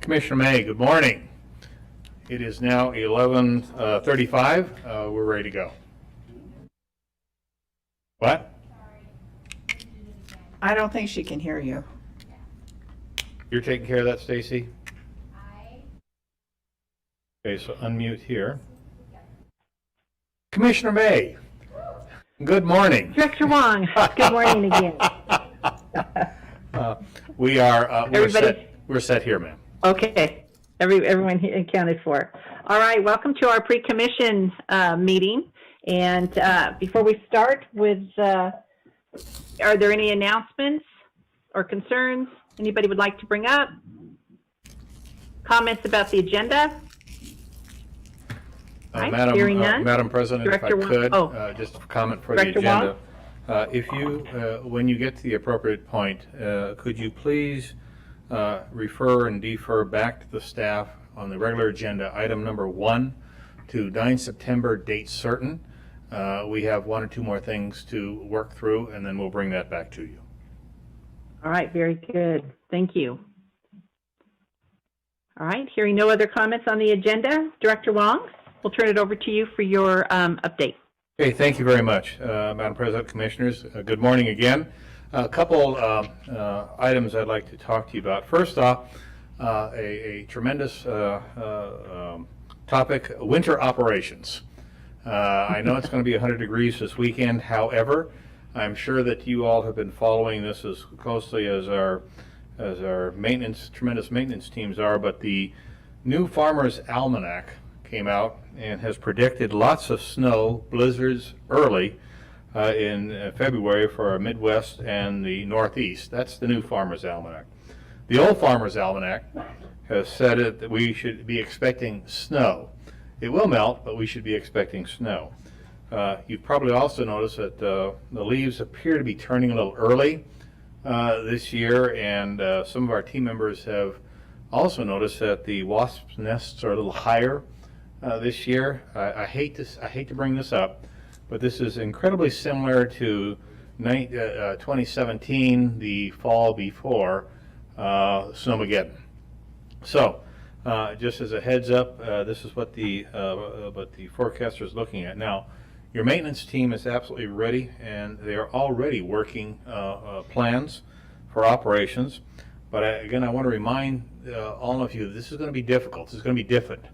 Commissioner May, good morning. It is now 11:35. We're ready to go. What? I don't think she can hear you. You're taking care of that, Stacy? Okay, so unmute here. Commissioner May, good morning. Director Wong, good morning again. We're set here, ma'am. Okay, everyone here accounted for. All right, welcome to our pre-commission meeting. And before we start with, are there any announcements or concerns anybody would like to bring up? Comments about the agenda? Madam President, Director if I could, just a comment for Director the agenda. If you, when you get to the appropriate point, could you please refer and defer back to the staff on the regular agenda, item number 1 to 9 September, date certain. We have 1 or 2 more things to work through, and then we'll bring that back to you. All right, very good. Thank you. All right, hearing no other comments on the agenda, Director Wong, we'll turn it over to you for your update. Okay, thank you very much, Madam President, Commissioners. Good morning again. A couple items I'd like to talk to you about. First off, a tremendous topic, winter operations. I know it's going to be 100 degrees this weekend. However, I'm sure that you all have been following this as closely as our tremendous maintenance teams are, but the new Farmer's Almanac came out and has predicted lots of snow, blizzards early in February for our Midwest and the Northeast. That's the new Farmer's Almanac. The old Farmer's Almanac has said that we should be expecting snow. It will melt, but we should be expecting snow. You've probably also noticed that the leaves appear to be turning a little early this year, and some of our team members have also noticed that the wasp nests are a little higher this year. I hate to bring this up, but this is incredibly similar to 2017, the fall before Snowmageddon. So, just as a heads up, this is what the forecaster is looking at. Now, your maintenance team is absolutely ready, and they are already working plans for operations. But again, I want to remind all of you, this is going to be difficult. This is going to be different.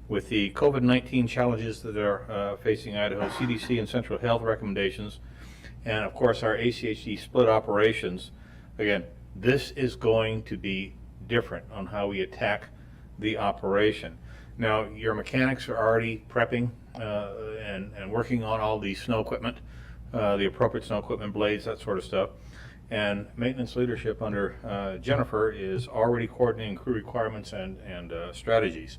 With the COVID-19 challenges that are facing Idaho, CDC and Central Health recommendations, and of course our ACHD split operations, again, this is going to be different on how we attack the operation. Now, your mechanics are already prepping and working on all the snow equipment, the appropriate snow equipment, blades, that sort of stuff. And maintenance leadership under Jennifer is already coordinating crew requirements and strategies.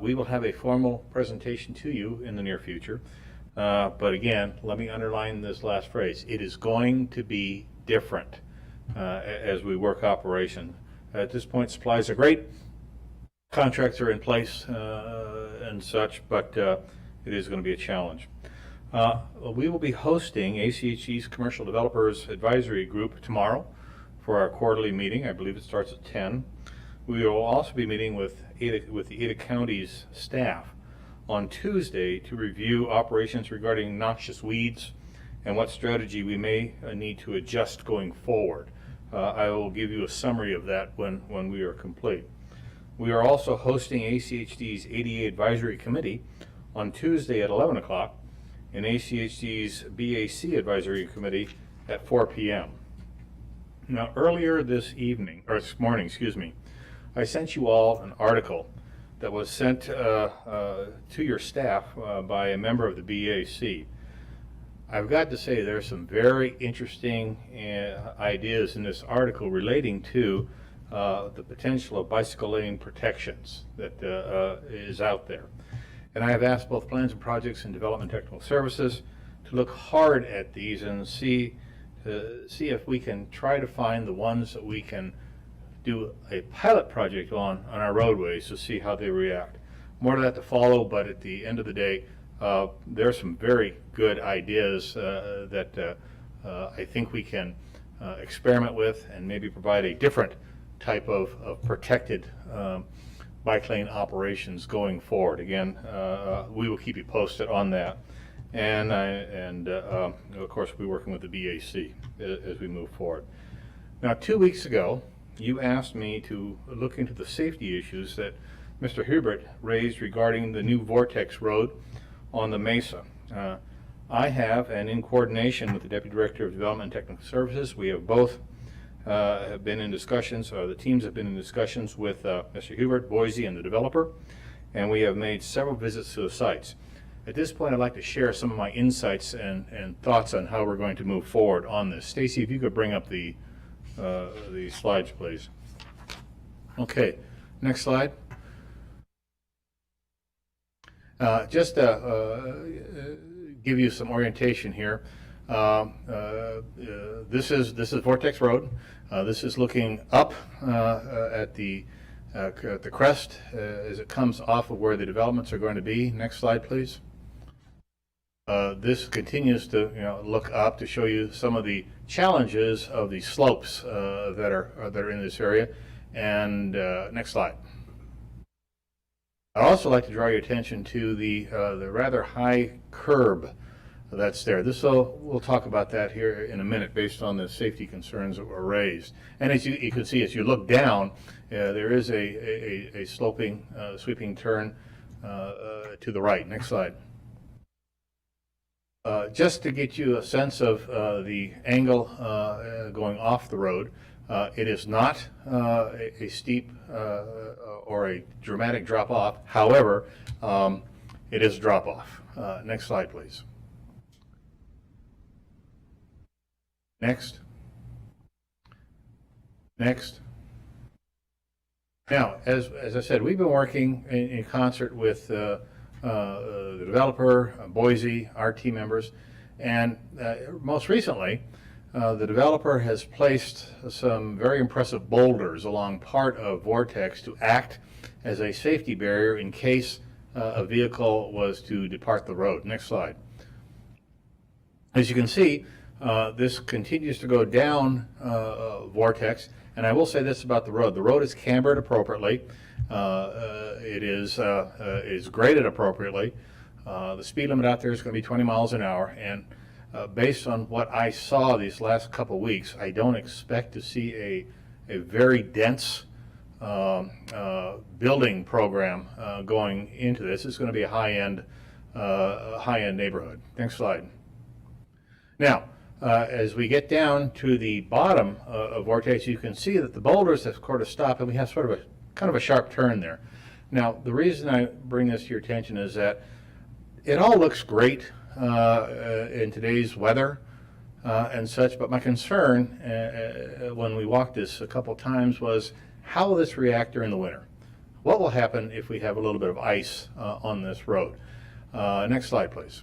We will have a formal presentation to you in the near future. But again, let me underline this last phrase. It is going to be different as we work operation. At this point, supplies are great. Contracts are in place and such, but it is going to be a challenge. We will be hosting ACHE's Commercial Developers Advisory Group tomorrow for our quarterly meeting. I believe it starts at 10. We will also be meeting with the Ada County's staff on Tuesday to review operations regarding noxious weeds and what strategy we may need to adjust going forward. I will give you a summary of that when we are complete. We are also hosting ACHD's ADA Advisory Committee on Tuesday at 11 o'clock and ACHD's BAC Advisory Committee at 4 p.m. Now, earlier this morning, I sent you all an article that was sent to your staff by a member of the BAC. I've got to say there's some very interesting ideas in this article relating to the potential of bicycle lane protections that is out there. And I have asked both Plans and Projects and Development Technical Services to look hard at these and see if we can try to find the ones that we can do a pilot project on our roadways to see how they react. More of that to follow, but at the end of the day, there are some very good ideas that I think we can experiment with and maybe provide a different type of protected bike lane operations going forward. Again, we will keep you posted on that. And of course, we're working with the BAC as we move forward. Now, 2 weeks ago, you asked me to look into the safety issues that Mr. Hubert raised regarding the new Vortex Road on the Mesa. I have, and in coordination with the Deputy Director of Development and Technical Services, we have both have been in discussions, the teams have been in discussions with Mr. Hubert, Boise, and the developer, and we have made several visits to the sites. At this point, I'd like to share some of my insights and thoughts on how we're going to move forward on this. Stacy, if you could bring up the slides, please. Okay, next slide. Just give you some orientation here. This is Vortex Road. This is looking up at the crest as it comes off of where the developments are going to be. Next slide, please. This continues to look up to show you some of the challenges of the slopes that are in this area. And next slide. I'd also like to draw your attention to the rather high curb that's there. We'll talk about that here in a minute based on the safety concerns that were raised. And as you can see, as you look down, there is a sloping, sweeping turn to the right. Next slide. Just to get you a sense of the angle going off the road, it is not a steep or a dramatic drop off. However, it is a drop off. Next slide, please. Next. Next. Now, as I said, we've been working in concert with the developer, Boise, our team members, and most recently, the developer has placed some very impressive boulders along part of Vortex to act as a safety barrier in case a vehicle was to depart the road. Next slide. As you can see, this continues to go down Vortex, and I will say this about the road. The road is cambered appropriately. It is graded appropriately. The speed limit out there is going to be 20 miles an hour, and based on what I saw these last couple weeks, I don't expect to see a very dense building program going into this. It's going to be a high-end neighborhood. Next slide. Now, as we get down to the bottom of Vortex, you can see that the boulders have sort of stopped, and we have sort of kind of a sharp turn there. Now, the reason I bring this to your attention is that it all looks great in today's weather and such, but my concern when we walked this a couple times was, how will this react during the winter? What will happen if we have a little bit of ice on this road? Next slide, please.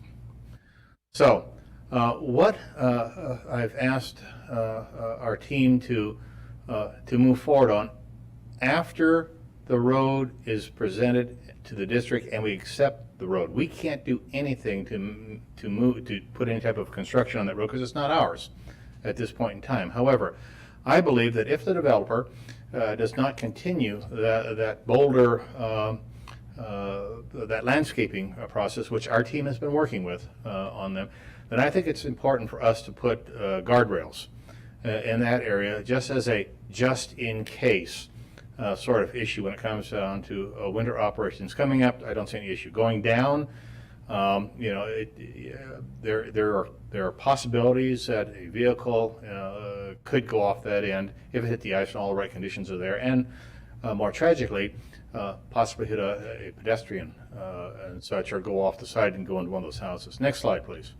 So, what I've asked our team to move forward on after the road is presented to the district and we accept the road. We can't do anything to put any type of construction on that road because it's not ours at this point in time. However, I believe that if the developer does not continue that boulder, that landscaping process, which our team has been working with on them, then I think it's important for us to put guardrails in that area just as a just-in-case sort of issue when it comes down to winter operations. Coming up, I don't see any issue. Going down, there are possibilities that a vehicle could go off that end if it hit the ice and all the right conditions are there, and more tragically, possibly hit a pedestrian and such, or go off the side and go into one of those houses. Next slide, please.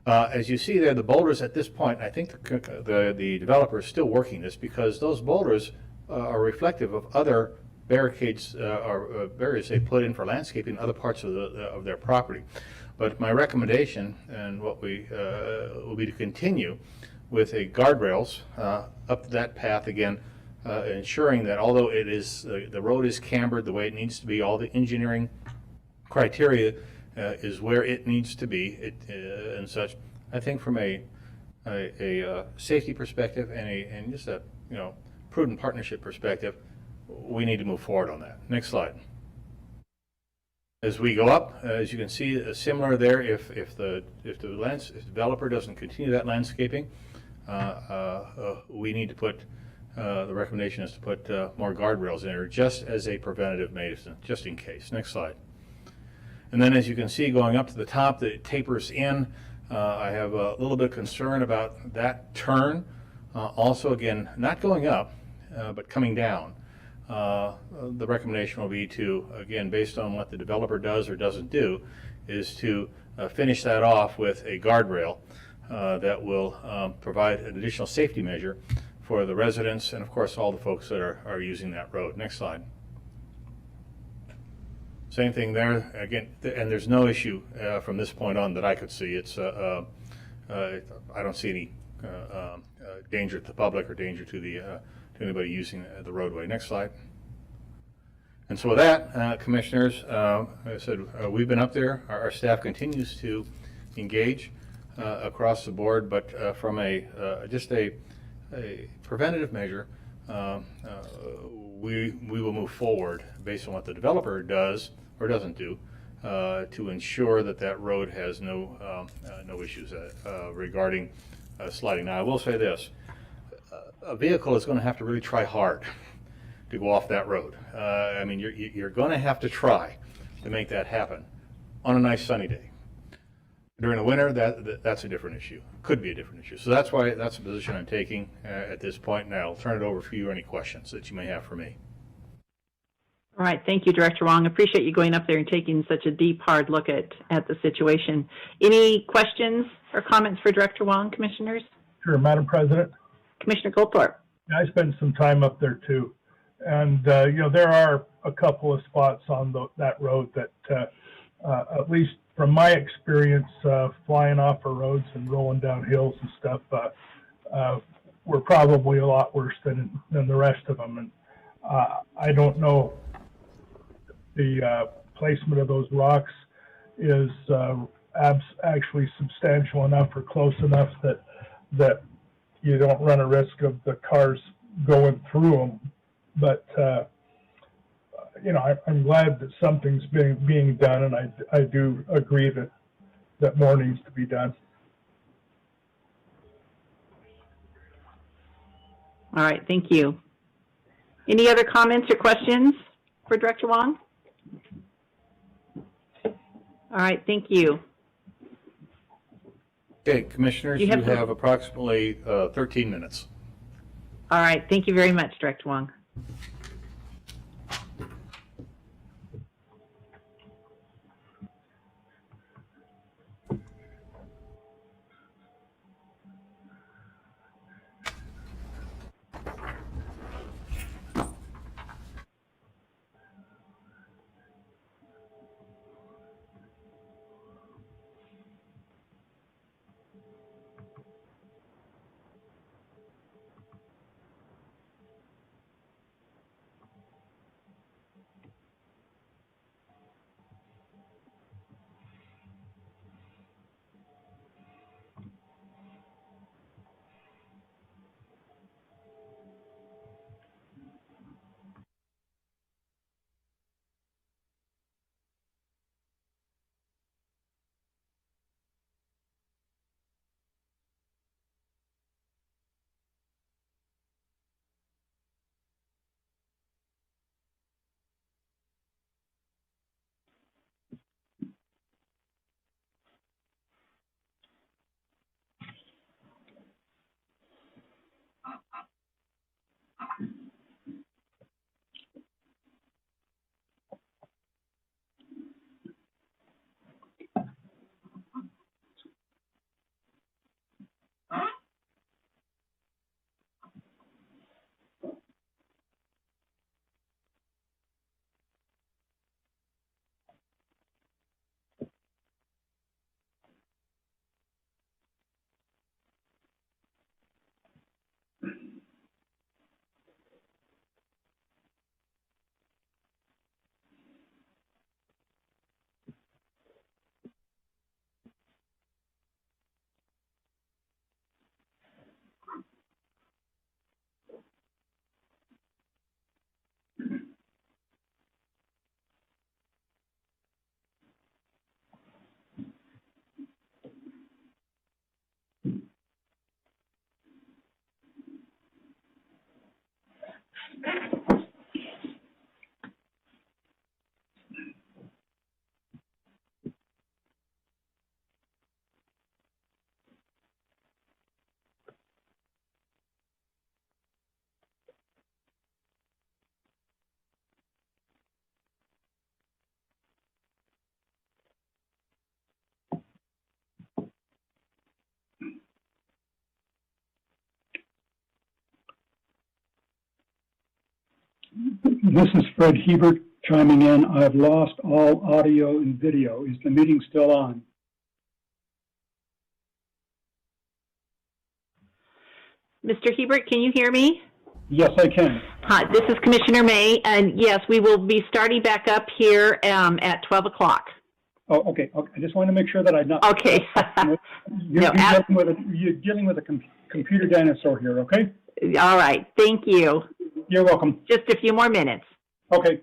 As you see there, the boulders at this point, I think the developer is still working this because those boulders are reflective of other barricades or barriers they put in for landscaping in other parts of their property. But my recommendation and what we will be to continue with a guardrails up that path again, ensuring that although it is the road is cambered the way it needs to be, all the engineering criteria is where it needs to be, and such. I think from a safety perspective and just a prudent partnership perspective, we need to move forward on that. Next slide. As we go up, as you can see, similar there, if the developer doesn't continue that landscaping, we need to put, the recommendation is to put more guardrails in there just as a preventative medicine, just in case. Next slide. And then as you can see, going up to the top, it tapers in. I have a little bit of concern about that turn. Also, again, not going up, but coming down. The recommendation will be to, again, based on what the developer does or doesn't do, is to finish that off with a guardrail that will provide an additional safety measure for the residents and, of course, all the folks that are using that road. Next slide. Same thing there. Again, and there's no issue from this point on that I could see. It's I don't see any danger to the public or danger to the to anybody using the roadway. Next slide. And so with that, commissioners, I said we've been up there. Our staff continues to engage across the board, but from just a preventative measure, we will move forward based on what the developer does or doesn't do to ensure that that road has no issues regarding sliding. Now, I will say this. A vehicle is going to have to really try hard to go off that road. I mean, you're going to have to try to make that happen on a nice sunny day. During the winter, that's a different issue. Could be a different issue. So that's why that's the position I'm taking at this point. And I'll turn it over for you. Any questions that you may have for me? All right. Thank you, Director Wong. I appreciate you going up there and taking such a deep, hard look at the situation. Any questions or comments for Director Wong, commissioners? Sure, Madam President. Commissioner Goldthorpe. I spent some time up there too, and you know, there are a couple of spots on that road that, at least from my experience, flying off of roads and rolling down hills and stuff, were probably a lot worse than the rest of them. And I don't know the placement of those rocks is actually substantial enough or close enough that you don't run a risk of the cars going through them. But you know, I'm glad that something's being done, and I do agree that more needs to be done. All right, thank you. Any other comments or questions for Director Wong? All right, thank you. Okay, commissioners, you have approximately 13 minutes. All right, thank you very much, Director Wong. This is Fred Hebert chiming in. I've lost all audio and video. Is the meeting still on? Mr. Hebert, can you hear me? Yes, I can. Hi, this is Commissioner May, and yes, we will be starting back up here at 12 o'clock. Oh, okay. I just want to make sure that I'm not. Okay. You're dealing with a computer dinosaur here, okay? All right, thank you. You're welcome. Just a few more minutes. Okay.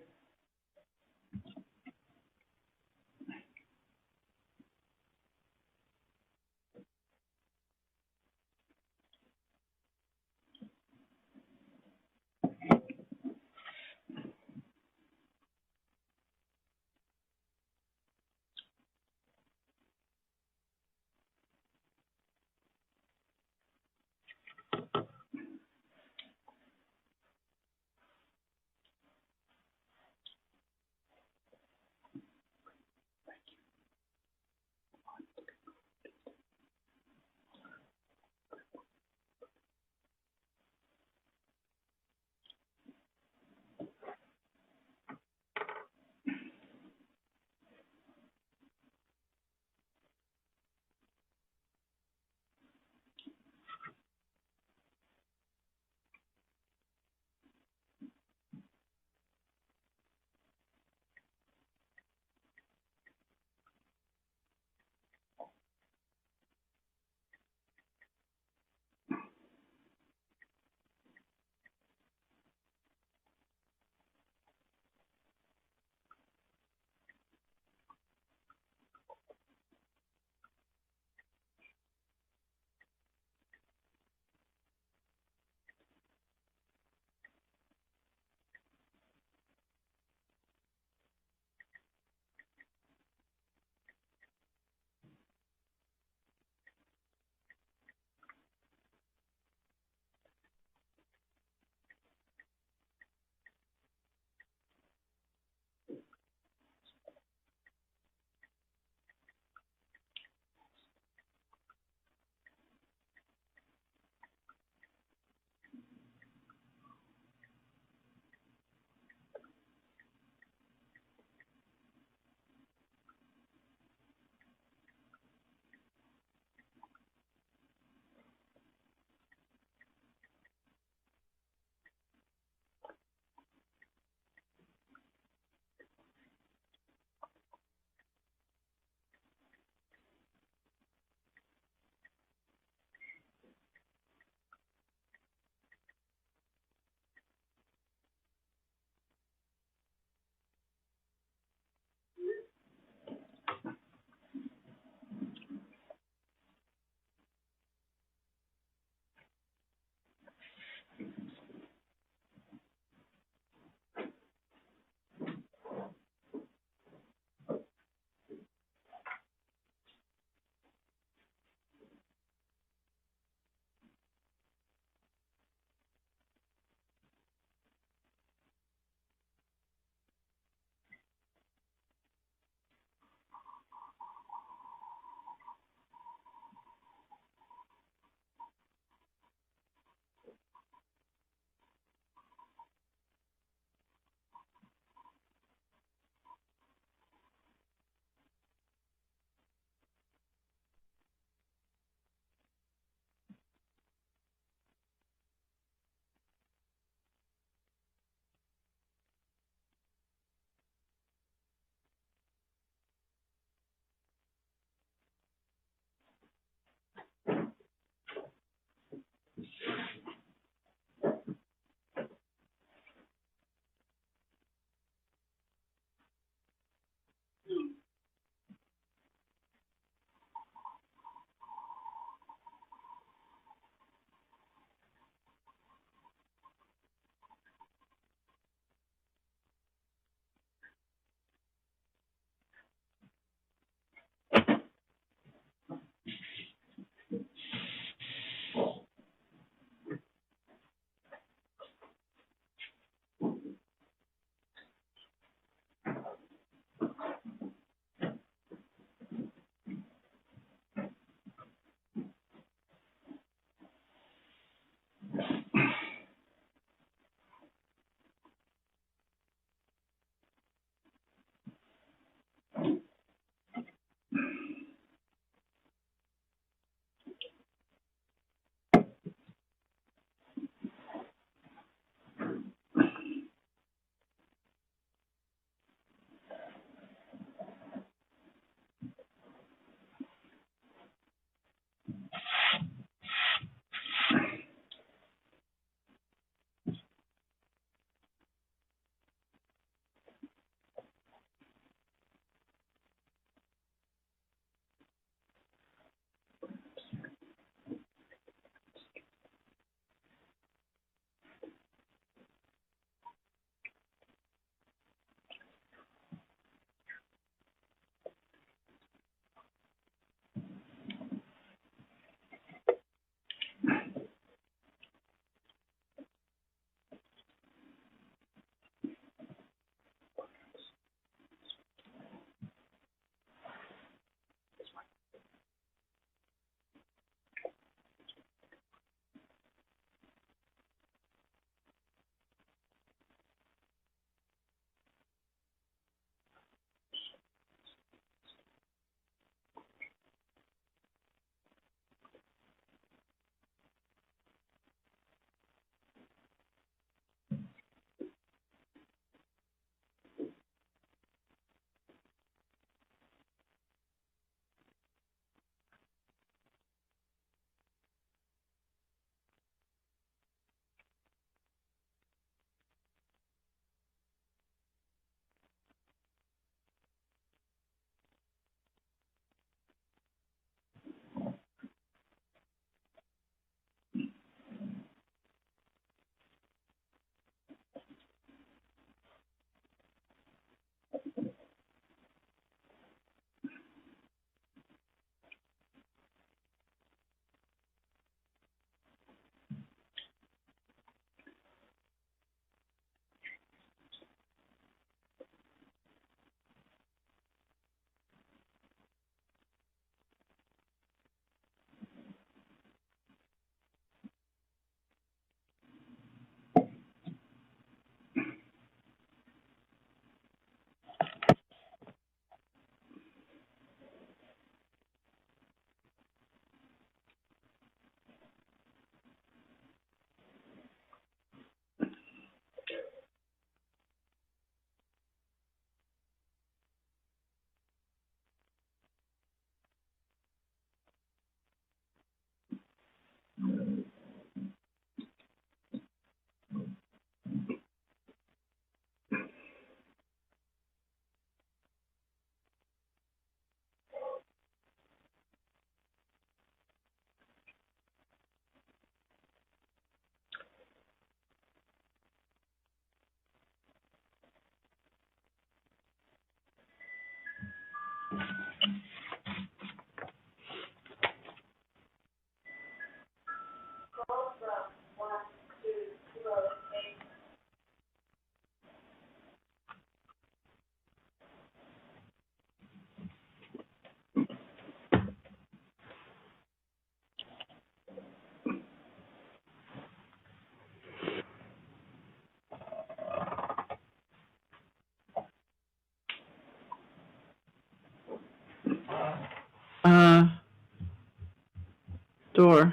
door.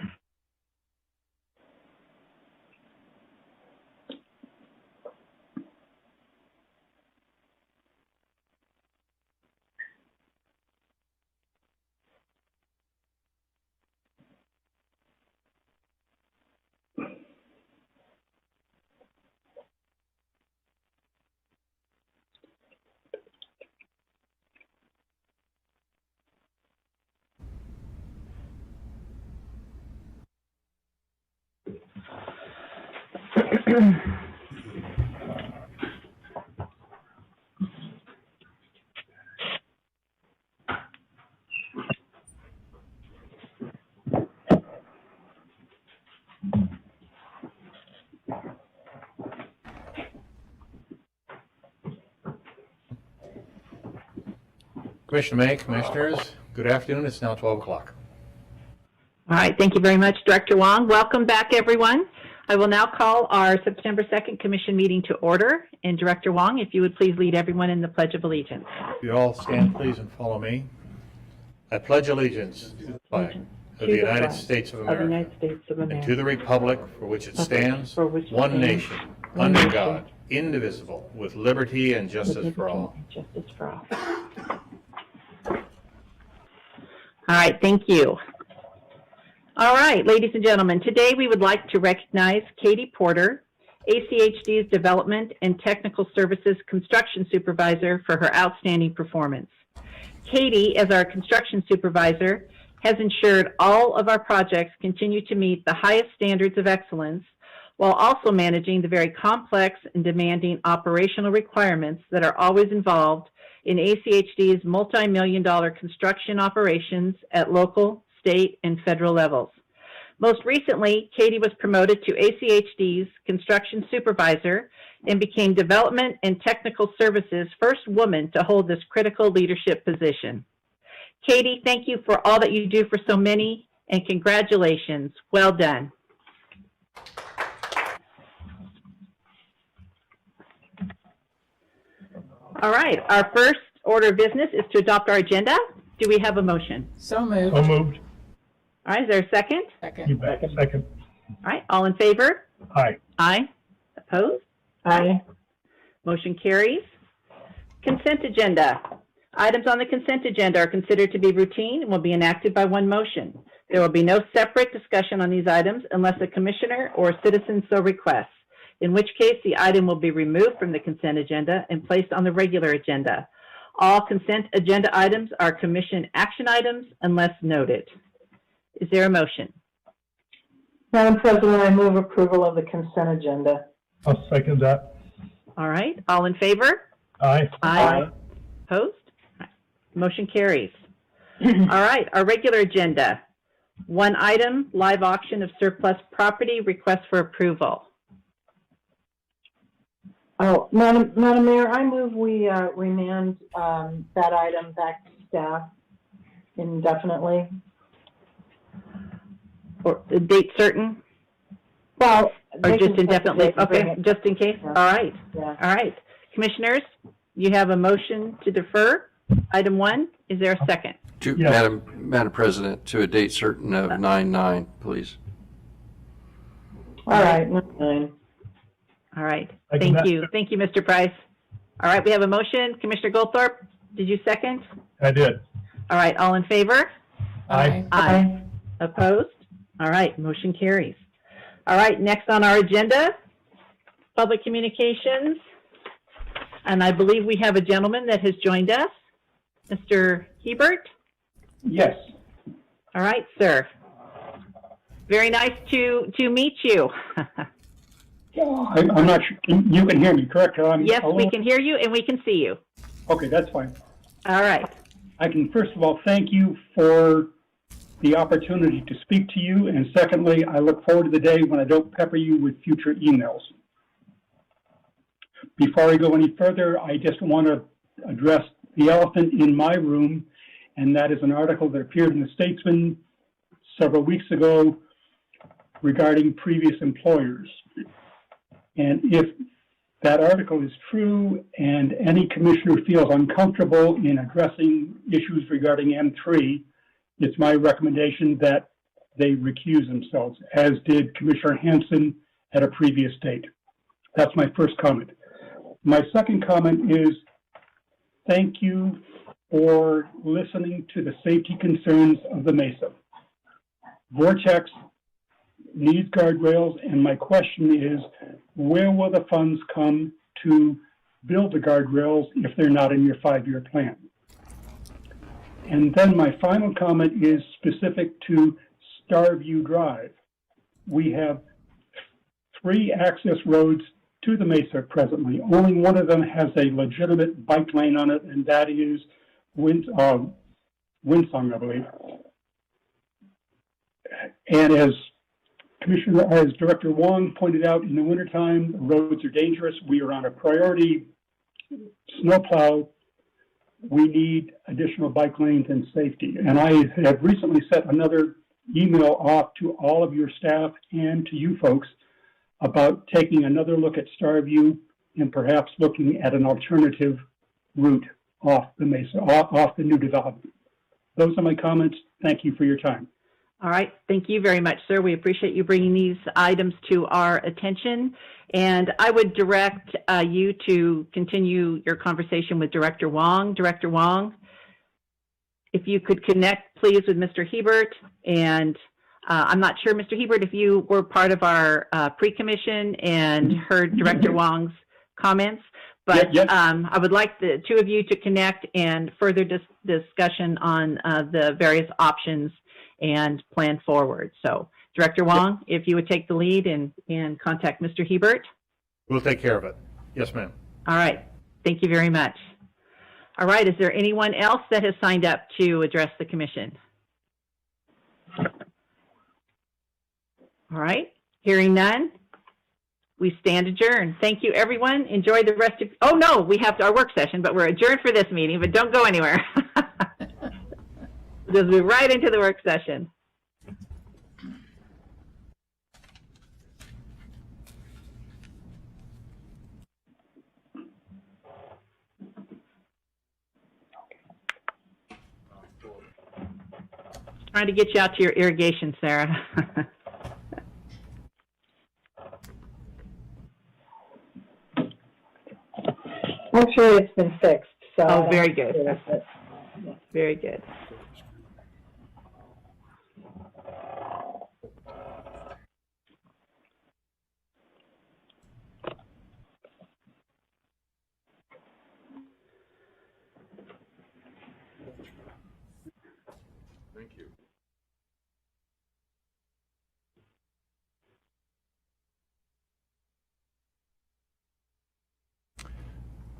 Commissioner May, Commissioners, good afternoon. It's now 12 o'clock. All right, thank you very much, Director Wong. Welcome back, everyone. I will now call our September 2nd Commission meeting to order. And Director Wong, if you would please lead everyone in the Pledge of Allegiance. You all stand, please, and follow me. I pledge allegiance to the flag of the United States of America and to the republic for which it stands, one nation, under God, indivisible, with liberty and justice for all. All right, thank you. All right, ladies and gentlemen, today we would like to recognize Katie Porter, ACHD's Development and Technical Services Construction Supervisor, for her outstanding performance. Katie, as our construction supervisor, has ensured all of our projects continue to meet the highest standards of excellence while also managing the very complex and demanding operational requirements that are always involved in ACHD's multi-million-dollar construction operations at local, state, and federal levels. Most recently, Katie was promoted to ACHD's construction supervisor and became Development and Technical Services' first woman to hold this critical leadership position. Katie, thank you for all that you do for so many, and congratulations. Well done. All right, our first order of business is to adopt our agenda. Do we have a motion? So moved. So moved. All right, is there a second? You bet. Second. All right, all in favor? Aye. Aye. Opposed? Aye. Motion carries. Consent agenda. Items on the consent agenda are considered to be routine and will be enacted by one motion. There will be no separate discussion on these items unless a commissioner or a citizen so requests, in which case the item will be removed from the consent agenda and placed on the regular agenda. All consent agenda items are commission action items unless noted. Is there a motion? Madam President, I move approval of the consent agenda. I'll second that. All right, all in favor? Aye. Aye. Opposed? All right. Motion carries. All right, our regular agenda. One item, live auction of surplus property, request for approval. Oh, Madam Mayor, I move we remand that item back to staff indefinitely. Or a date certain? Well, Or just indefinitely? Okay, it. just in case? Yeah. All right. Yeah. All right. Commissioners, you have a motion to defer. Item 1, is there a second? To, Yeah. Madam President, to a date certain of 9/9, please. All right, 9. All right. Second Thank that. you. Thank you, Mr. Price. All right, we have a motion. Commissioner Goldthorpe, did you second? I did. All right, all in favor? Aye. Aye. Opposed? All right, motion carries. All right, next on our agenda, public communications. And I believe we have a gentleman that has joined us, Mr. Hebert. Yes. All right, sir. Very nice to meet you. I'm not sure, you can hear me, correct? Yes, we can hear you and we can see you. Okay, that's fine. All right. I can first of all thank you for the opportunity to speak to you, and secondly, I look forward to the day when I don't pepper you with future emails. Before I go any further, I just want to address the elephant in my room, and that is an article that appeared in the Statesman several weeks ago regarding previous employers. And if that article is true and any commissioner feels uncomfortable in addressing issues regarding M3, it's my recommendation that they recuse themselves, as did Commissioner Hanson at a previous date. That's my first comment. My second comment is thank you for listening to the safety concerns of the Mesa. Vortex needs guardrails, and my question is, where will the funds come to build the guardrails if they're not in your 5-year plan? And then my final comment is specific to Starview Drive. We have 3 access roads to the Mesa presently. Only one of them has a legitimate bike lane on it, and that is Windsong, I believe. And as Director Wong pointed out, in the wintertime, the roads are dangerous. We are on a priority snowplow. We need additional bike lanes and safety. And I have recently sent another email off to all of your staff and to you folks about taking another look at Starview and perhaps looking at an alternative route off the Mesa, off the new development. Those are my comments. Thank you for your time. All right. Thank you very much, sir. We appreciate you bringing these items to our attention. And I would direct you to continue your conversation with Director Wong. Director Wong, if you could connect, please, with Mr. Hebert. And I'm not sure, Mr. Hebert, if you were part of our pre-commission and heard Director Wong's comments. But Yes. I would like the two of you to connect and further discussion on the various options and plan forward. So, Director Wong, if you would take the lead and contact Mr. Hebert. We'll take care of it. Yes, ma'am. All right. Thank you very much. All right. Is there anyone else that has signed up to address the commission? All right. Hearing none, we stand adjourned. Thank you, everyone. Enjoy the rest of, oh no, we have our work session, but we're adjourned for this meeting, but don't go anywhere. We'll just move right into the work session. Trying to get you out to your irrigation, Sarah. Actually, it's been fixed, so. Oh, very good. Very good. Thank you.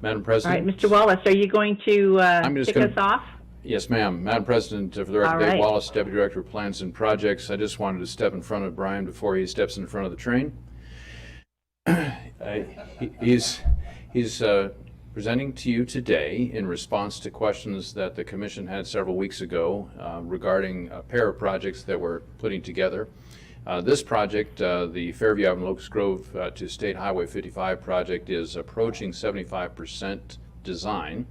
Madam All President. right, Mr. Wallace, are you going to I'm just kick gonna- us off? Yes, ma'am. Madam President, for the record, All Dave right. Wallace, Deputy Director of Plans and Projects. I just wanted to step in front of Brian before he steps in front of the train. He's presenting to you today in response to questions that the Commission had several weeks ago regarding a pair of projects that we're putting together. This project, the Fairview Avenue, Locust Grove to State Highway 55 project, is approaching 75% design.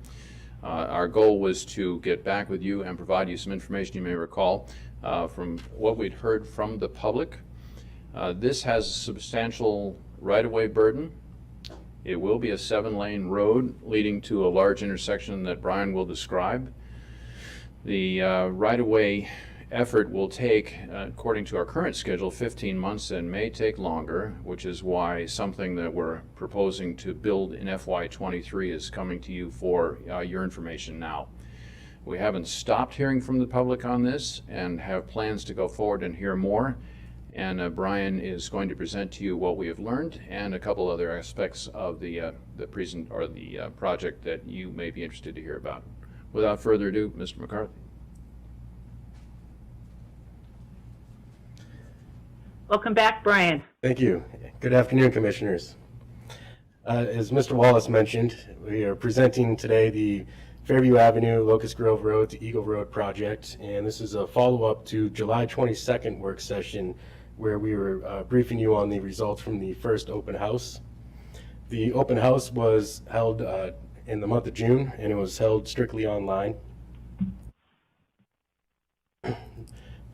Our goal was to get back with you and provide you some information you may recall from what we'd heard from the public. This has a substantial right-of-way burden. It will be a 7-lane road leading to a large intersection that Brian will describe. The right-of-way effort will take, according to our current schedule, 15 months and may take longer, which is why something that we're proposing to build in FY23 is coming to you for your information now. We haven't stopped hearing from the public on this and have plans to go forward and hear more. And Brian is going to present to you what we have learned and a couple other aspects of the project that you may be interested to hear about. Without further ado, Mr. McCarthy. Welcome back, Brian. Thank you. Good afternoon, Commissioners. As Mr. Wallace mentioned, we are presenting today the Fairview Avenue, Locust Grove Road to Eagle Road project, and this is a follow-up to July 22nd work session where we were briefing you on the results from the first open house. The open house was held in the month of June, and it was held strictly online.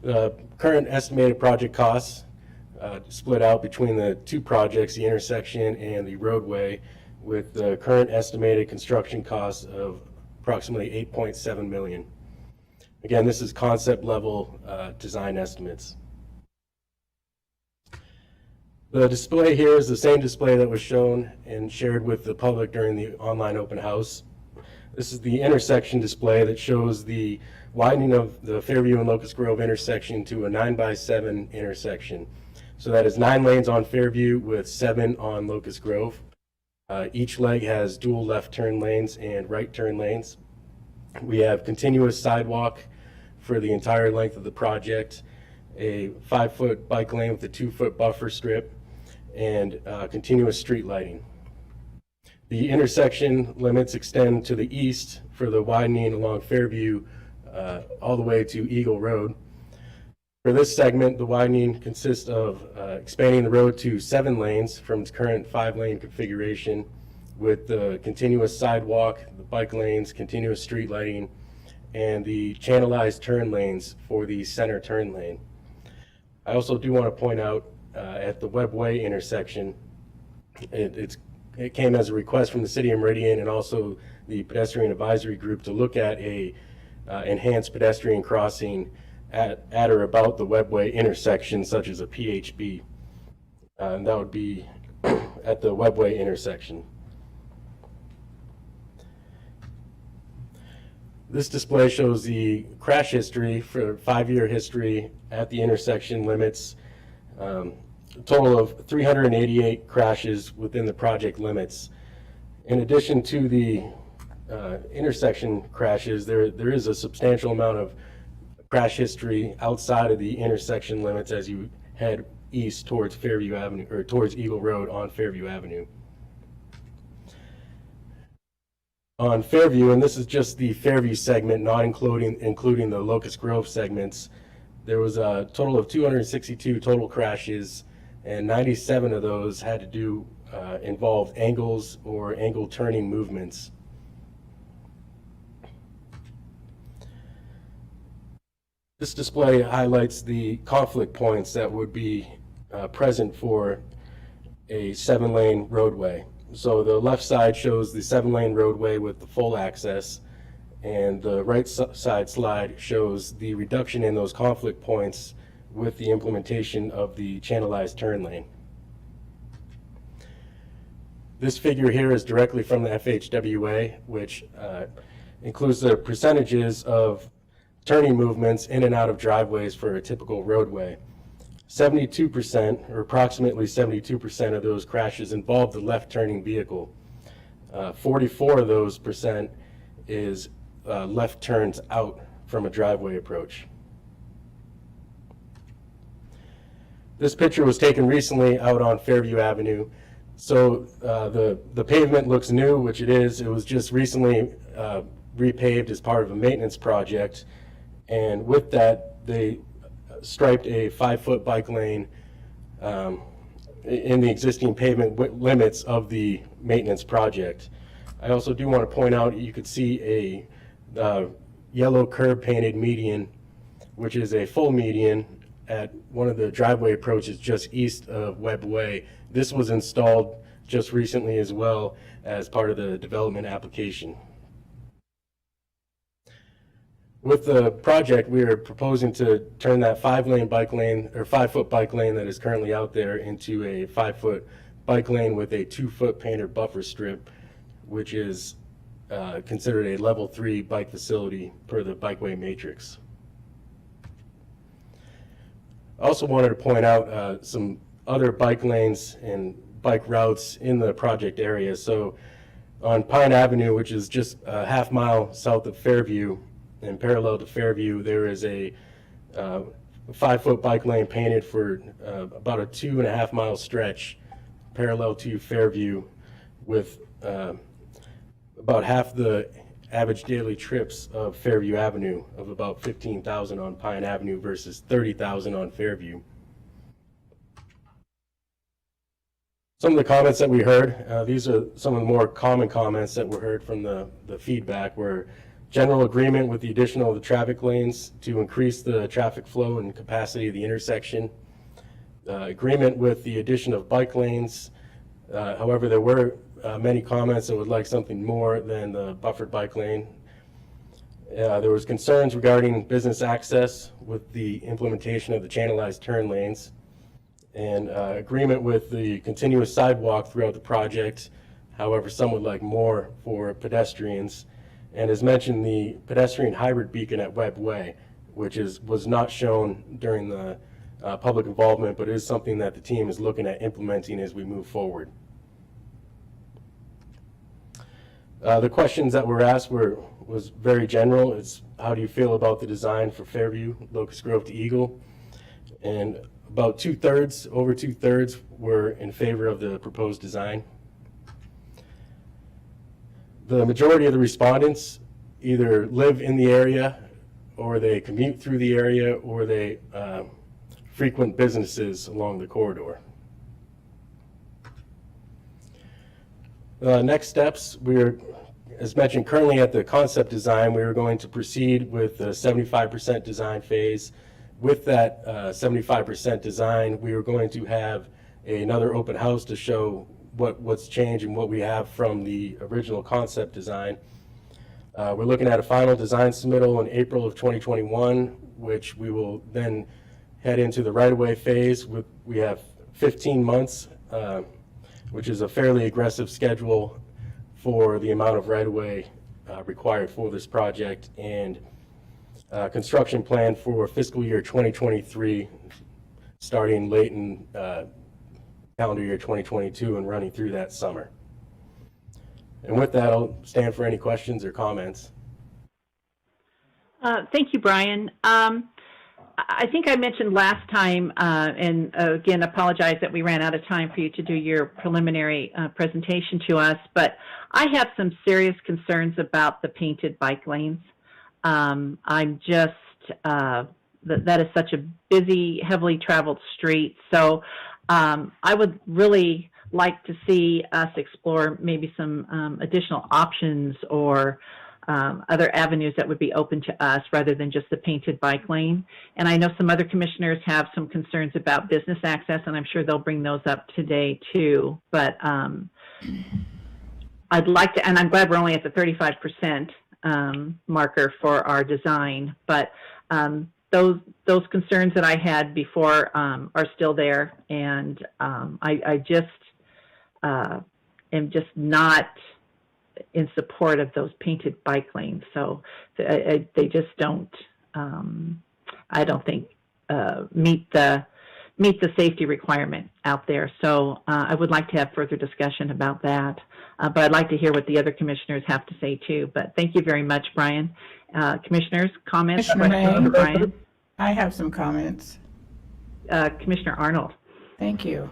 The current estimated project costs split out between the two projects, the intersection and the roadway, with the current estimated construction costs of approximately $8.7 million. Again, this is concept level design estimates. The display here is the same display that was shown and shared with the public during the online open house. This is the intersection display that shows the widening of the Fairview and Locust Grove intersection to a 9x7 intersection. So that is 9 lanes on Fairview with 7 on Locust Grove. Each leg has dual left turn lanes and right turn lanes. We have continuous sidewalk for the entire length of the project, a 5-foot bike lane with a 2-foot buffer strip, and continuous street lighting. The intersection limits extend to the east for the widening along Fairview all the way to Eagle Road. For this segment, the widening consists of expanding the road to 7 lanes from its current 5-lane configuration, with the continuous sidewalk, the bike lanes, continuous street lighting, and the channelized turn lanes for the center turn lane. I also do want to point out at the Webbway intersection, it came as a request from the City of Meridian and also the Pedestrian Advisory Group to look at a enhanced pedestrian crossing at or about the Webbway intersection, such as a PHB. And that would be at the Webbway intersection. This display shows the crash history for 5-year history at the intersection limits. A total of 388 crashes within the project limits. In addition to the intersection crashes, there is a substantial amount of crash history outside of the intersection limits as you head east towards Fairview Avenue, or towards Eagle Road on Fairview Avenue. On Fairview, and this is just the Fairview segment, not including the Locust Grove segments, there was a total of 262 total crashes, and 97 of those had to do involved angles or angle turning movements. This display highlights the conflict points that would be present for a 7-lane roadway. So the left side shows the 7-lane roadway with the full access, and the right side slide shows the reduction in those conflict points with the implementation of the channelized turn lane. This figure here is directly from the FHWA, which includes the percentages of turning movements in and out of driveways for a typical roadway. 72%, or approximately 72% of those crashes involve the left turning vehicle. 44 of those percent is left turns out from a driveway approach. This picture was taken recently out on Fairview Avenue. So the pavement looks new, which it is. It was just recently repaved as part of a maintenance project. And with that, they striped a 5-foot bike lane in the existing pavement limits of the maintenance project. I also do want to point out, you could see a yellow curb painted median, which is a full median at one of the driveway approaches just east of Webb Way. This was installed just recently as well as part of the development application. With the project, we are proposing to turn that 5-lane bike lane, or 5-foot bike lane that is currently out there, into a 5-foot bike lane with a 2-foot painted buffer strip, which is considered a level 3 bike facility per the bikeway matrix. I also wanted to point out some other bike lanes and bike routes in the project area. So on Pine Avenue, which is just a half-mile south of Fairview, and parallel to Fairview, there is a 5-foot bike lane painted for about a 2.5-mile stretch parallel to Fairview, with about half the average daily trips of Fairview Avenue of about 15,000 on Pine Avenue versus 30,000 on Fairview. Some of the comments that we heard, these are some of the more common comments that were heard from the feedback, were general agreement with the addition of the traffic lanes to increase the traffic flow and capacity of the intersection. Agreement with the addition of bike lanes. However, there were many comments that would like something more than the buffered bike lane. There was concerns regarding business access with the implementation of the channelized turn lanes, and agreement with the continuous sidewalk throughout the project. However, some would like more for pedestrians. And as mentioned, the pedestrian hybrid beacon at Webb Way, which was not shown during the public involvement, but is something that the team is looking at implementing as we move forward. The questions that were asked was very general. It's how do you feel about the design for Fairview, Locust Grove to Eagle? And about over two-thirds were in favor of the proposed design. The majority of the respondents either live in the area, or they commute through the area, or they frequent businesses along the corridor. Next steps, we're, as mentioned, currently at the concept design. We are going to proceed with the 75% design phase. With that 75% design, we are going to have another open house to show what's changed and what we have from the original concept design. We're looking at a final design submittal in April of 2021, which we will then head into the right-of-way phase. We have 15 months, which is a fairly aggressive schedule for the amount of right-of-way required for this project, and construction plan for fiscal year 2023, starting late in calendar year 2022 and running through that summer. And with that, I'll stand for any questions or comments. Thank you, Brian. I think I mentioned last time, and again, apologize that we ran out of time for you to do your preliminary presentation to us, but I have some serious concerns about the painted bike lanes. I'm just, that is such a busy, heavily traveled street. So I would really like to see us explore maybe some additional options or other avenues that would be open to us rather than just the painted bike lane. And I know some other commissioners have some concerns about business access, and I'm sure they'll bring those up today too. But I'd like to, and I'm glad we're only at the 35% marker for our design, but those concerns that I had before are still there, and I just am just not in support of those painted bike lanes. So they just don't, I don't think, meet the safety requirement out there. So I would like to have further discussion about that. But I'd like to hear what the other commissioners have to say too. But thank you very much, Brian. Commissioners, comments, questions for Brian? I have some comments. Commissioner Arnold. Thank you.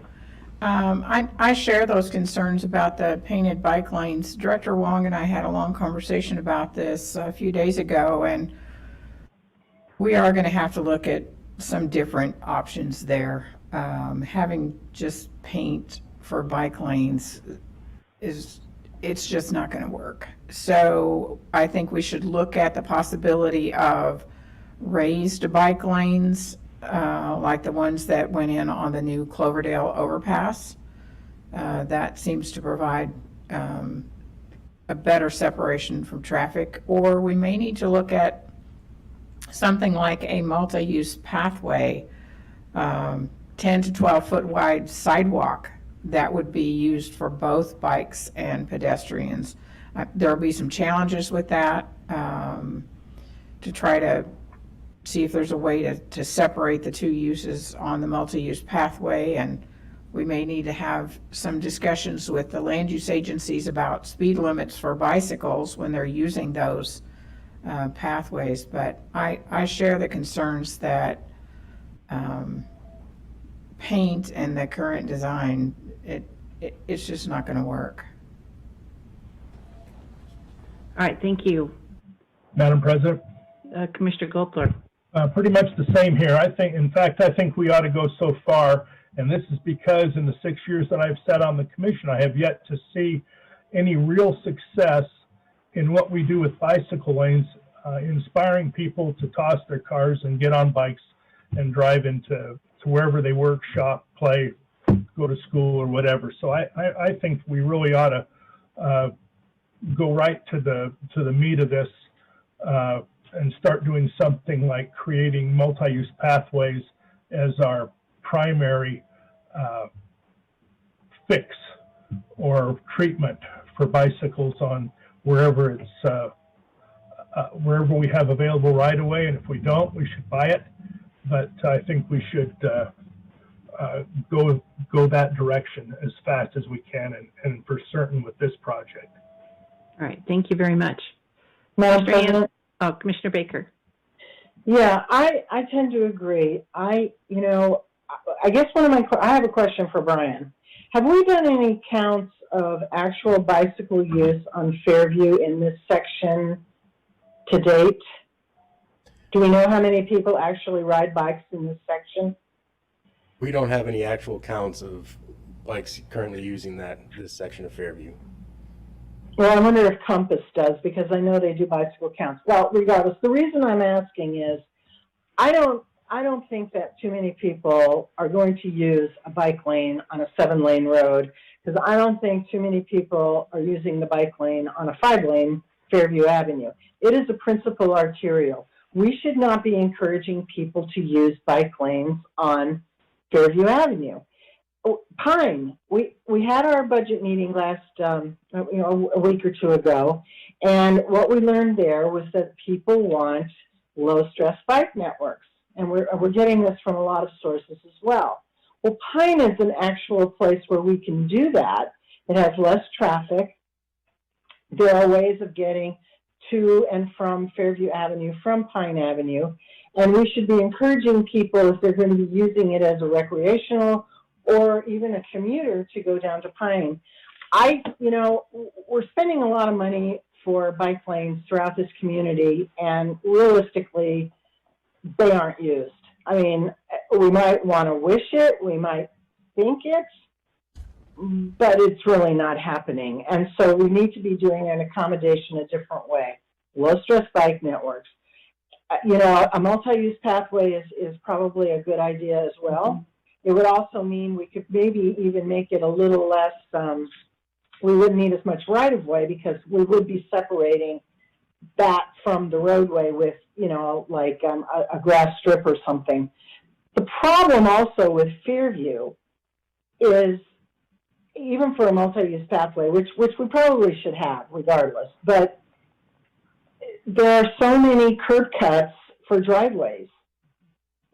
I share those concerns about the painted bike lanes. Director Wong and I had a long conversation about this a few days ago, and we are going to have to look at some different options there. Having just paint for bike lanes it's just not going to work. So I think we should look at the possibility of raised bike lanes, like the ones that went in on the new Cloverdale overpass. That seems to provide a better separation from traffic. Or we may need to look at something like a multi-use pathway, 10 to 12 foot wide sidewalk that would be used for both bikes and pedestrians. There'll be some challenges with that, to try to see if there's a way to separate the two uses on the multi-use pathway, and we may need to have some discussions with the land use agencies about speed limits for bicycles when they're using those pathways. But I share the concerns that paint and the current design, it's just not going to work. All right, thank you. Madam President? Commissioner Goldthorpe. Pretty much the same here. I think we ought to go so far, and this is because in the 6 years that I've sat on the commission, I have yet to see any real success in what we do with bicycle lanes, inspiring people to toss their cars and get on bikes and drive into wherever they work, shop, play, go to school or whatever. So I think we really ought to go right to the meat of this and start doing something like creating multi-use pathways as our primary fix or treatment for bicycles on wherever it's wherever we have available right away. And if we don't, we should buy it. But I think we should go that direction as fast as we can, and for certain with this project. All right, thank you very much. Madam President? Commissioner Baker. Yeah, I tend to agree. I guess I have a question for Brian. Have we done any counts of actual bicycle use on Fairview in this section to date? Do we know how many people actually ride bikes in this section? We don't have any actual counts of bikes currently using this section of Fairview. Well, I wonder if Compass does, because I know they do bicycle counts. Well, regardless, the reason I'm asking is I don't think that too many people are going to use a bike lane on a 7-lane road, because I don't think too many people are using the bike lane on a 5-lane Fairview Avenue. It is a principal arterial. We should not be encouraging people to use bike lanes on Fairview Avenue. Pine, we had our budget meeting last, a week or two ago, and what we learned there was that people want low-stress bike networks, and we're getting this from a lot of sources as well. Well, Pine is an actual place where we can do that. It has less traffic. There are ways of getting to and from Fairview Avenue from Pine Avenue, and we should be encouraging people, if they're going to be using it as a recreational or even a commuter, to go down to Pine. We're spending a lot of money for bike lanes throughout this community, and realistically, they aren't used. I mean, we might want to wish it, we might think it, but it's really not happening. And so we need to be doing an accommodation a different way. Low-stress bike networks. A multi-use pathway is probably a good idea as well. It would also mean we could maybe even make it a little less, we wouldn't need as much right-of-way, because we would be separating that from the roadway with, a grass strip or something. The problem also with Fairview is, even for a multi-use pathway, which we probably should have regardless, but there are so many curb cuts for driveways.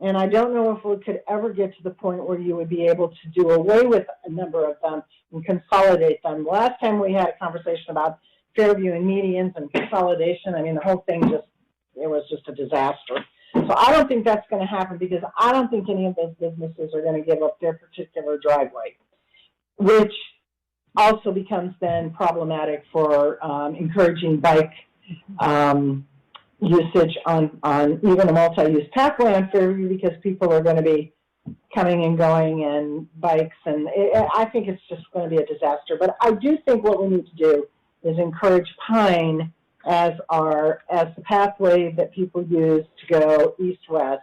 And I don't know if we could ever get to the point where you would be able to do away with a number of them and consolidate them. Last time we had a conversation about Fairview and medians and consolidation, I mean, the whole thing it was just a disaster. So I don't think that's going to happen, because I don't think any of those businesses are going to give up their particular driveway, which also becomes then problematic for encouraging bike usage on even a multi-use pathway on Fairview, because people are going to be coming and going and bikes, and I think it's just going to be a disaster. But I do think what we need to do is encourage Pine as the pathway that people use to go east-west,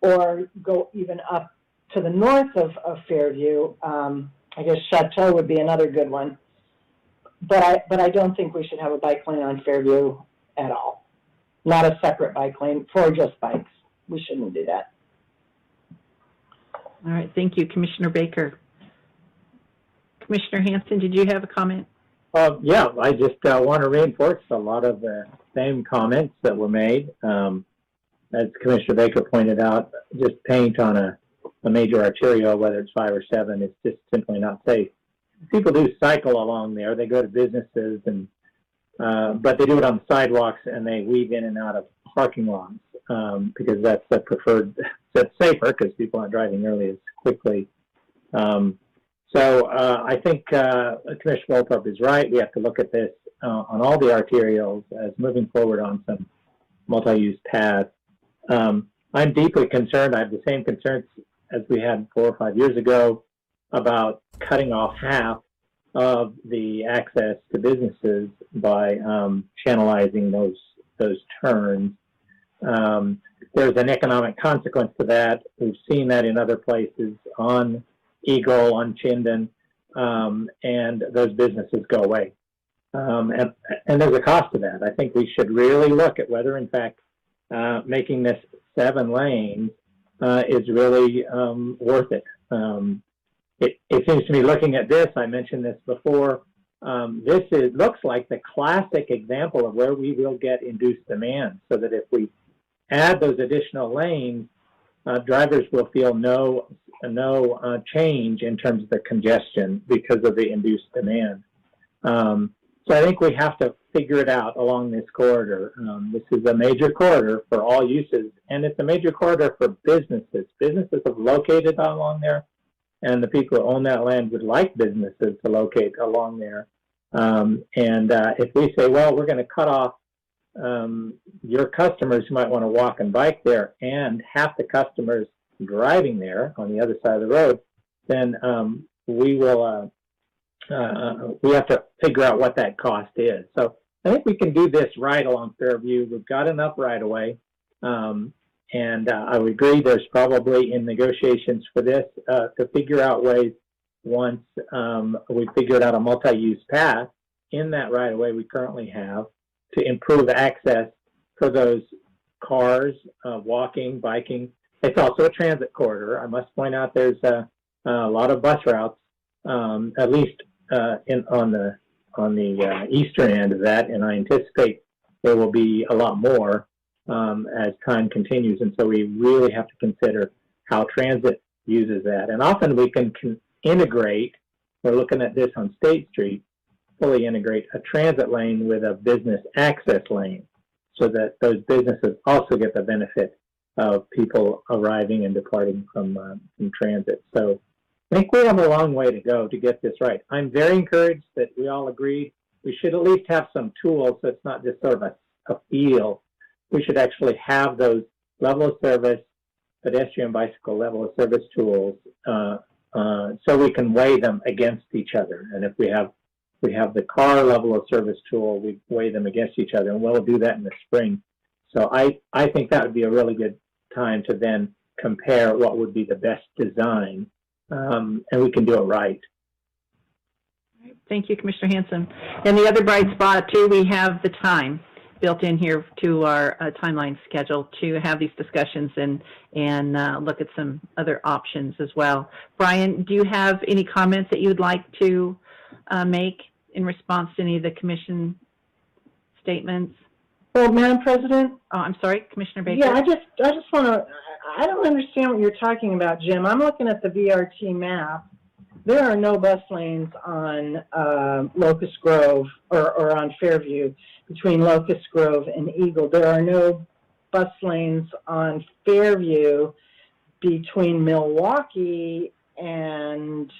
or go even up to the north of Fairview. I guess Chateau would be another good one. But I don't think we should have a bike lane on Fairview at all. Not a separate bike lane for just bikes. We shouldn't do that. All right, thank you, Commissioner Baker. Commissioner Hanson, did you have a comment? Yeah, I just want to reinforce a lot of the same comments that were made. As Commissioner Baker pointed out, just paint on a major arterial, whether it's 5 or 7, is just simply not safe. People do cycle along there. They go to businesses, and but they do it on the sidewalks, and they weave in and out of parking lots because that's the preferred. That's safer because people aren't driving nearly as quickly. So I think Commissioner Woltop is right. We have to look at this on all the arterials as moving forward on some multi-use paths. I'm deeply concerned. I have the same concerns as we had 4 or 5 years ago about cutting off half of the access to businesses by channelizing those turns. There's an economic consequence to that. We've seen that in other places on Eagle, on Chinden, and those businesses go away. And there's a cost to that. I think we should really look at whether, in fact, making this 7 lanes is really worth it. It seems to me, looking at this, I mentioned this before, looks like the classic example of where we will get induced demand, so that if we add those additional lanes, drivers will feel no change in terms of the congestion because of the induced demand. So I think we have to figure it out along this corridor. This is a major corridor for all uses, and it's a major corridor for businesses. Businesses have located along there, and the people who own that land would like businesses to locate along there. If we say, well, we're going to cut off your customers who might want to walk and bike there, and half the customers driving there on the other side of the road, then we have to figure out what that cost is. So I think we can do this right along Fairview. We've got enough right away. And I would agree there's probably in negotiations for this to figure out ways, once we figured out a multi-use path in that right of way we currently have, to improve access for those cars, walking, biking. It's also a transit corridor. I must point out there's a lot of bus routes, at least on the eastern end of that, and I anticipate there will be a lot more as time continues. And so we really have to consider how transit uses that. And often we can integrate, we're looking at this on State Street, fully integrate a transit lane with a business access lane, so that those businesses also get the benefit of people arriving and departing from transit. So I think we have a long way to go to get this right. I'm very encouraged that we all agreed we should at least have some tools, so it's not just sort of a feel. We should actually have those level of service, pedestrian bicycle level of service tools, so we can weigh them against each other. And if we have the car level of service tool, we weigh them against each other, and we'll do that in the spring. So I think that would be a really good time to then compare what would be the best design, and we can do it right. Thank you, Commissioner Hanson. And the other bright spot, too, we have the time built in here to our timeline schedule to have these discussions and look at some other options as well. Brian, do you have any comments that you would like to make in response to any of the commission statements? Well, Madam President? Oh, I'm sorry, Commissioner Baker? Yeah, I just want to, I don't understand what you're talking about, Jim. I'm looking at the VRT map. There are no bus lanes on Locust Grove or on Fairview between Locust Grove and Eagle. There are no bus lanes on Fairview between Milwaukee and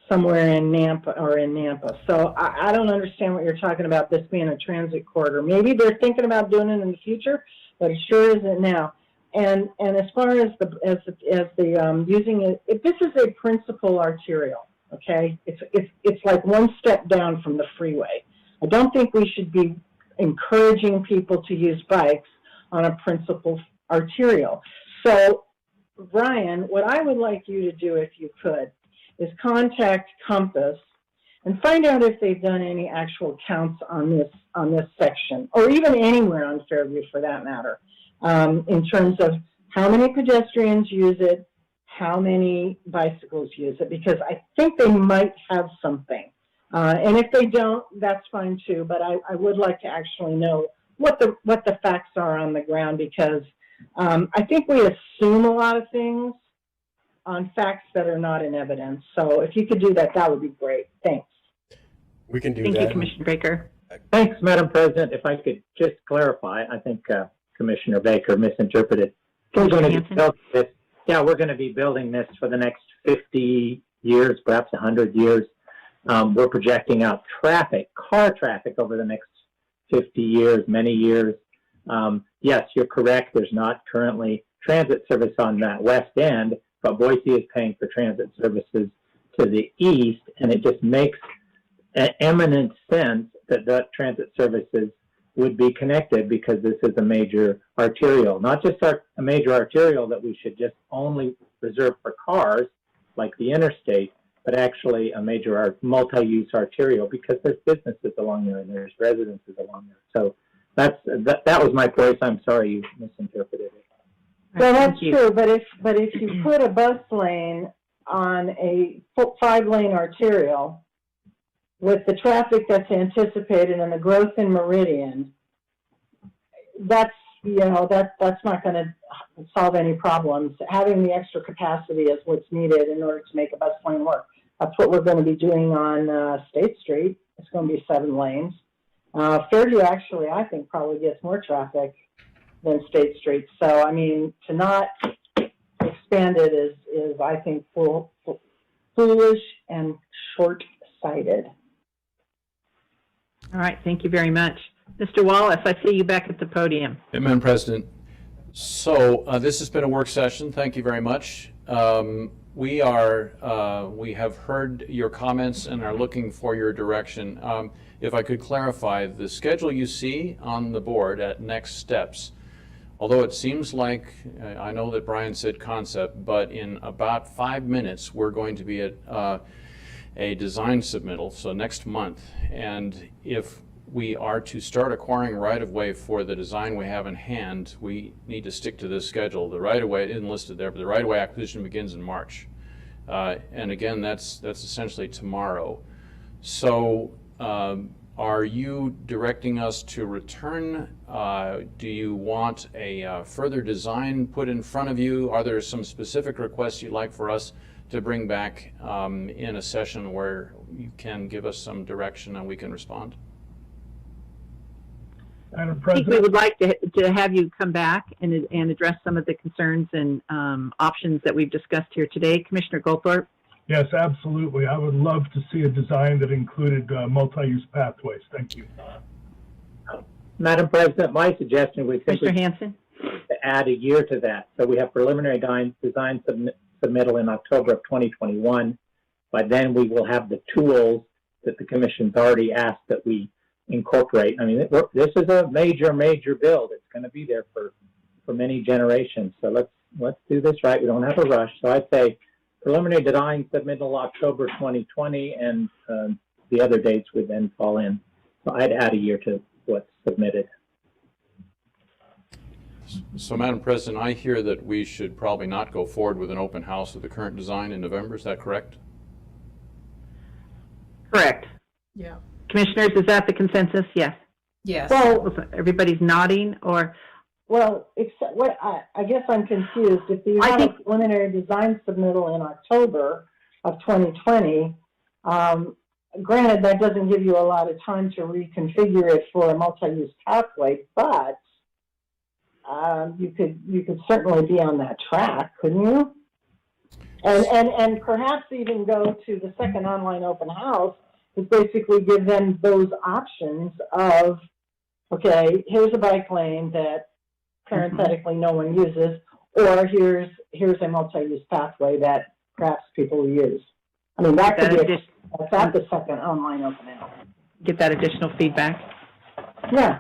somewhere in Nampa. So I don't understand what you're talking about, this being a transit corridor. Maybe they're thinking about doing it in the future, but it sure isn't now. And as far as the using it, if this is a principal arterial, okay, it's like one step down from the freeway. I don't think we should be encouraging people to use bikes on a principal arterial. So, Brian, what I would like you to do, if you could, is contact Compass and find out if they've done any actual counts on this section, or even anywhere on Fairview for that matter, in terms of how many pedestrians use it, how many bicycles use it, because I think they might have something. And if they don't, that's fine too, but I would like to actually know what the facts are on the ground, because I think we assume a lot of things on facts that are not in evidence. So if you could do that, that would be great. Thanks. We can do Thank that. you, Commissioner Baker. Thanks, Madam President. If I could just clarify, I think Commissioner Baker misinterpreted. We're going to be building this. Yeah, we're going to be building this for the next 50 years, perhaps 100 years. We're projecting out car traffic over the next 50 years, many years. Yes, you're correct. There's not currently transit service on that west end, but Boise is paying for transit services to the east, and it just makes an eminent sense that transit services would be connected because this is a major arterial, not just a major arterial that we should just only reserve for cars like the interstate, but actually a major multi-use arterial because there's businesses along there and there's residences along there. So that was my choice. I'm sorry you misinterpreted it. Well, that's true, but if you put a bus lane on a 5-lane arterial with the traffic that's anticipated and the growth in Meridian, that's not going to solve any problems. Having the extra capacity is what's needed in order to make a bus lane work. That's what we're going to be doing on State Street. It's going to be 7 lanes. Fairview actually, I think, probably gets more traffic than State Street. So, I mean, to not expand it is I think, foolish and short-sighted. All right, thank you very much. Mr. Wallace, I see you back at the podium. Madam President, so this has been a work session. Thank you very much. We have heard your comments and are looking for your direction. If I could clarify, the schedule you see on the board at next steps, although it seems like, I know that Brian said concept, but in about 5 minutes, we're going to be at a design submittal, so next month. And if we are to start acquiring right-of-way for the design we have in hand, we need to stick to this schedule. The right-of-way isn't listed there, but the right-of-way acquisition begins in March. And again, that's essentially tomorrow. So are you directing us to return? Do you want a further design put in front of you? Are there some specific requests you'd like for us to bring back in a session where you can give us some direction and we can respond? Madam I think we President, would like to have you come back and address some of the concerns and options that we've discussed here today. Commissioner Goldthorpe? yes, absolutely. I would love to see a design that included multi-use pathways. Thank you. Madam President, my suggestion was simply Commissioner Hanson? to add a year to that. So we have preliminary design submittal in October of 2021. By then, we will have the tools that the Commission's already asked that we incorporate. I mean, this is a major build. It's going to be there for many generations. So let's do this right. We don't have a rush. So I'd say preliminary design submittal October 2020, and the other dates would then fall in. So I'd add a year to what's submitted. So, Madam President, I hear that we should probably not go forward with an open house with the current design in November. Is that correct? Correct. Yeah. Commissioners, is that the consensus? Yes. Yes. Well, Everybody's nodding, or? except what I guess I'm confused. If you I have think- a preliminary design submittal in October of 2020, granted that doesn't give you a lot of time to reconfigure it for a multi-use pathway, but you could certainly be on that track, couldn't you? And perhaps even go to the second online open house is basically give them those options of, okay, here's a bike lane that parenthetically no one uses, or here's a multi-use pathway that perhaps people use. I mean, that could be that's at the second online open house. Get that additional feedback. Yeah.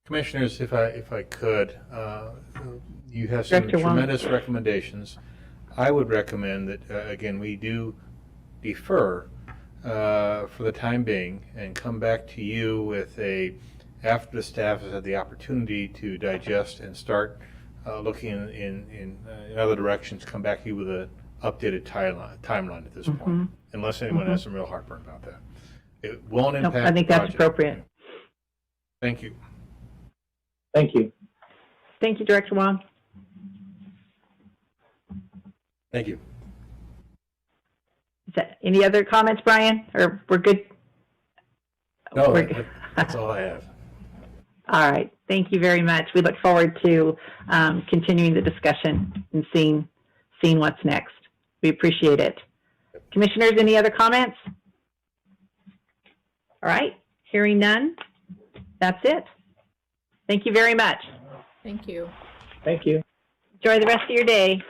Commissioners, if I could, you have some Director Wong. tremendous recommendations. I would recommend that, again, we do defer for the time being and come back to you with after the staff has had the opportunity to digest and start looking in other directions, come back to you with an updated timeline at this point, unless anyone has some real heartburn about that. It won't Nope, impact I think the that's project. appropriate. Thank you. Thank you. Thank you, Director Wong. Thank you. Is that any other comments, Brian? Or we're good? No, We're good. that's all I have. All right. Thank you very much. We look forward to continuing the discussion and seeing what's next. We appreciate it. Commissioners, any other comments? All right. Hearing none. That's it. Thank you very much. Thank you. Thank you. Enjoy the rest of your day.